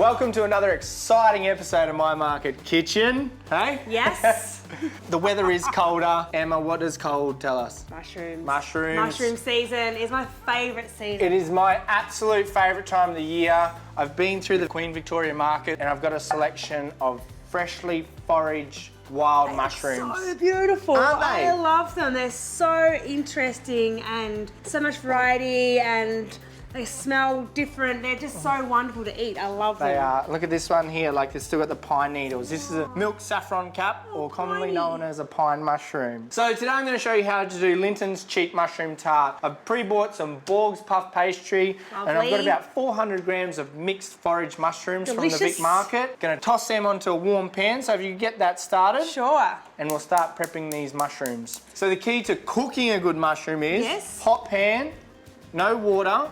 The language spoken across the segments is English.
Welcome to another exciting episode of My Market Kitchen. Hey? Yes. The weather is colder. Emma, what does cold tell us? Mushrooms. Mushrooms. Mushroom season is my favourite season. It is my absolute favourite time of the year. I've been through the Queen Victoria Market and I've got a selection of freshly foraged wild mushrooms. So beautiful. Aren't they? I love them. They're so interesting and so much variety and they smell different. They're just so wonderful to eat. I love them. They are. Look at this one here, like they've still got the pine needles. This is a milk saffron cap, or commonly known as a pine mushroom. So today I'm going to show you how to do Lynton's cheap mushroom tart. I've pre-bought some Borg's puff pastry, and I've got about 400 grams of mixed forage mushrooms from the Vic Market. Going to toss them onto a warm pan, so if you get that started. Sure. And we'll start prepping these mushrooms. So the key to cooking a good mushroom is hot pan, no water.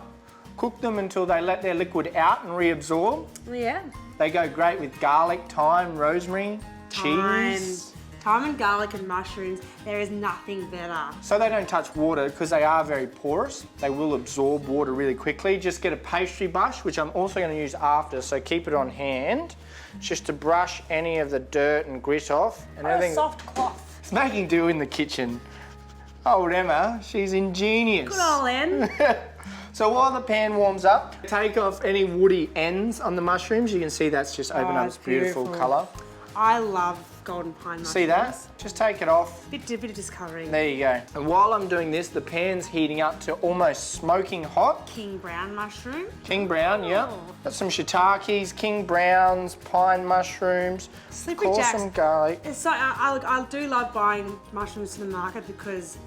Cook them until they let their liquid out and reabsorb. Yeah. They go great with garlic, thyme, rosemary, cheese. Thyme and garlic and mushrooms, there is nothing better. So they don't touch water because they are very porous. They will absorb water really quickly. Just get a pastry brush, which I'm also going to use after, so keep it on hand, just to brush any of the dirt and grit off. And a soft cloth. It's making do in the kitchen. Old Emma, she's ingenious. Good old Em. So while the pan warms up, take off any woody ends on the mushrooms. You can see that's just opened up its beautiful colour. I love golden pine mushrooms. See that? Just take it off. Bit of discolouring. There you go. And while I'm doing this, the pan's heating up to almost smoking hot. King brown mushroom. King brown, yep. Got some shiitakes, king browns, pine mushrooms. Slippery of course, jacks. some garlic. So I do love buying mushrooms to the market because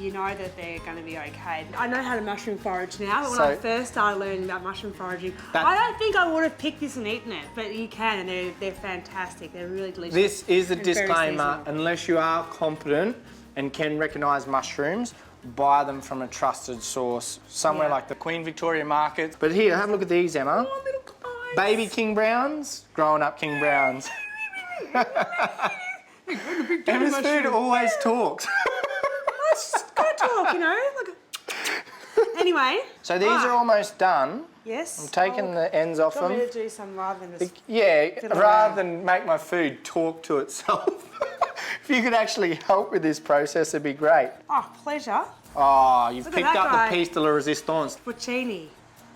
you know that they're going to be okay. I know how to mushroom forage now, but when I first started learning about mushroom foraging, I don't think I would have picked this and eaten it, but you can, and they're fantastic. They're really delicious. This is a disclaimer, unless you are competent and can recognise mushrooms, buy them from a trusted source, somewhere like the Queen Victoria Market. But here, have a look at these, Emma. Oh, little guys. Baby king browns, growing up king browns. Emma's food always talks. It's just gotta talk, you know. Anyway. So these are almost done. Yes. I'm taking the ends off them. Do you want me to do some rather than just... rather than make my food talk to itself. If you could actually help with this process, it'd be great. Oh, pleasure. Oh, you've picked up the piece de la resistance. Porcini.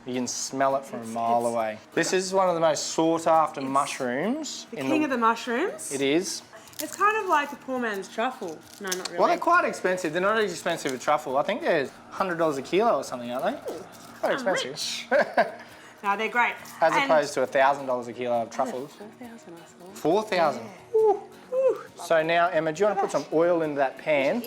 You can smell it from a mile away. This is one of the most sought after mushrooms. The king of the mushrooms. It is. It's kind of like the poor man's truffle. No, not really. Well, they're quite expensive. They're not as expensive as truffle. I think they're $100 a kilo or something, aren't they? Quite expensive. No, they're great. As opposed to $1,000 a kilo of truffles. 4,000 I thought. 4,000. Yeah. So now, Emma, do you want to put some oil into that pan?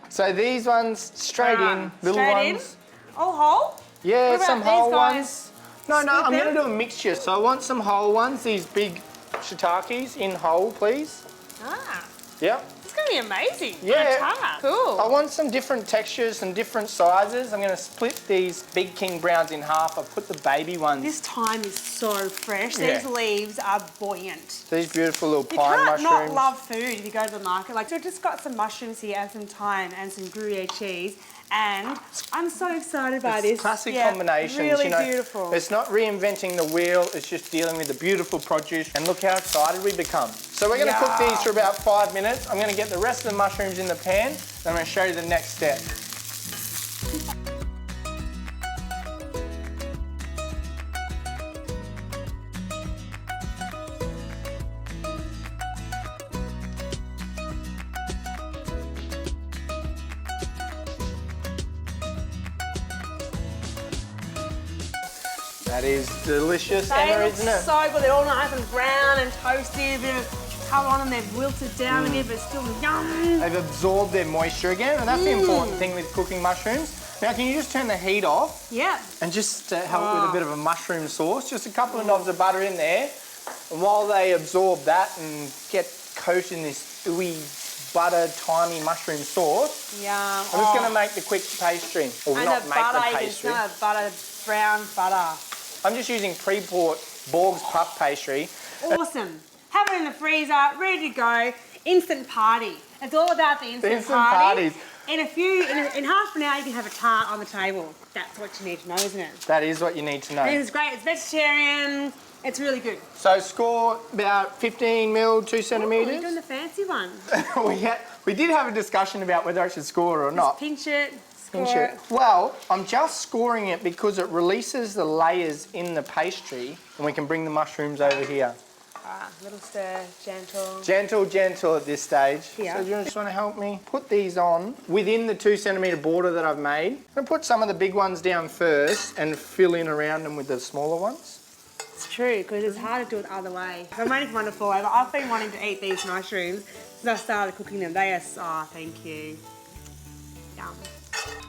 So these ones straight in, little ones. All whole? Yeah, some whole guys? ones. No, I'm going to do a mixture. So I want some whole ones, these big shiitakes in whole, please. Ah. Yep. It's going to be amazing. Yeah. Cool. I want some different textures and different sizes. I'm going to split these big king browns in half. I've put the baby ones. This time is so fresh. Yeah. These leaves are buoyant. These beautiful little pine mushrooms. You can't not love food if you go to the market. So I've just got some mushrooms here and some thyme and some Gruyere cheese. And I'm so excited by this. Classic combinations. Really beautiful. It's not reinventing the wheel, it's just dealing with the beautiful produce. And look how excited we become. So we're going to cook these for about 5 minutes. I'm going to get the rest of the mushrooms in the pan, and I'm going to show you the next step. That is delicious, Emma, isn't it? So good. They're all nice and brown and toasty. A bit of colour on them. They've wilted down a bit, but still yum. They've absorbed their moisture again, and that's the important thing with cooking mushrooms. Now, can you just turn the heat off? Yeah. And just help with a bit of a mushroom sauce. Just a couple of knobs of butter in there. And while they absorb that and get coated in this ooey, butter, thymy mushroom sauce, I'm just going to make the quick pastry. Or and not the make butter, the pastry. You can smell butter, brown butter. I'm just using pre-bought Borg's puff pastry. Awesome. Have it in the freezer, ready to go. Instant party. It's all about the instant parties. In half an hour, you can have a tart on the table. That's what you need to know, isn't it? That is what you need to know. It's great. It's vegetarian. It's really good. So score about 15 mil, 2 Ooh, centimetres. you're doing the fancy one. we did have a discussion about whether I should score it or not. Just pinch it, score Pinch it. it. Well, I'm just scoring it because it releases the layers in the pastry and we can bring the mushrooms over here. Little stir, gentle. Gentle at this stage. Yeah. So do you just want to help me put these on within the 2 centimetre border that I've made? I'm going to put some of the big ones down first and fill in around them with the smaller ones. It's true, because it's hard to do it the other way. I'm waiting for one to fall over. I've been wanting to eat these mushrooms since I started cooking them. They are, thank you. Yum.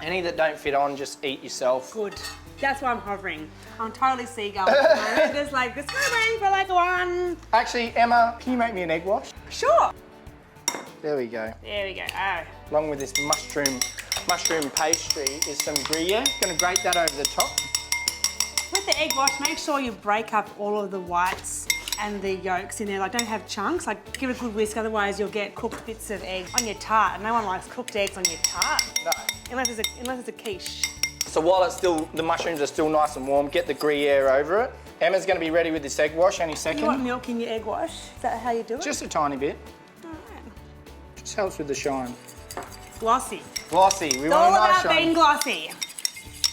Any that don't fit on, just eat yourself. Good. That's why I'm hovering. I'm totally seagull. Just like, just kind of waiting for like one. Actually, Emma, can you make me an egg wash? Sure. There we go. There we go. Oh. Along with this mushroom pastry is some Gruyere. Gonna grate that over the top. With the egg wash, make sure you break up all of the whites and the yolks in there. Like, don't have chunks. Like, give it a good whisk, otherwise you'll get cooked bits of egg on your tart. No one likes cooked eggs on your tart. No. Unless it's a quiche. So while the mushrooms are still nice and warm, get the Gruyere over it. Emma's gonna be ready with this egg wash any second. You want milk in your egg wash? Is that how you do it? Just a tiny bit. All right. Just helps with the shine. Glossy. Glossy. It's all about being glossy.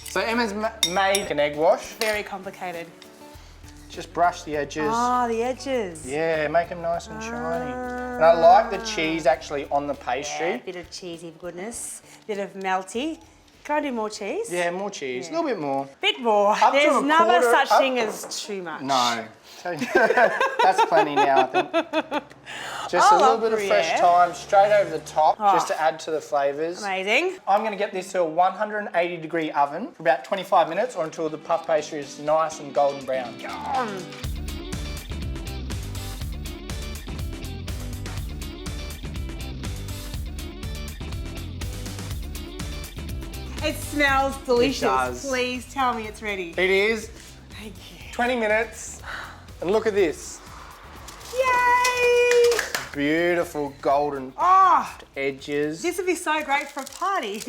So Emma's made an egg wash. Very complicated. Just brush the edges. Oh, the edges. Yeah, make them nice and shiny. And I like the cheese actually on the pastry. Yeah, bit of cheesy goodness, bit of melty. Can I do more cheese? Yeah, more cheese, a little bit more. Bit more. Up to There's a never quarter- such up- thing as too much. No. That's plenty now, I think. Just a little bit of fresh Gruyere. thyme straight over the top, just to add to the flavours. Amazing. I'm going to get this to a 180 degree oven for about 25 minutes or until the puff pastry is nice and golden brown. It smells delicious. It does. Please tell me it's ready. It is Thank you. 20 minutes and look at this. Yay! Beautiful golden Oh, edges. this would be so great for a party.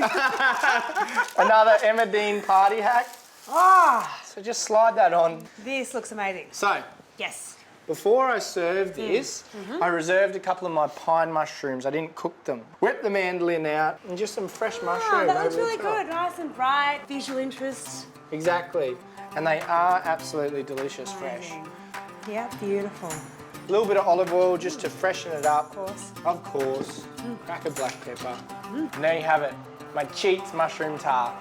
Another Emma Dean party hack. Oh, So just slide that on. this looks amazing. So Yes. before I served this, I reserved a couple of my pine mushrooms. I didn't cook them. Whipped the mandolin out and just some fresh mushroom Oh, that looks over the really top. good. Nice and bright. Visual interest. Exactly. And they are absolutely delicious fresh. Amazing. Yeah, beautiful. A little bit of olive oil just to freshen it up. Of course. Of course. Crack of black pepper. And there you have it. My cheats mushroom tart.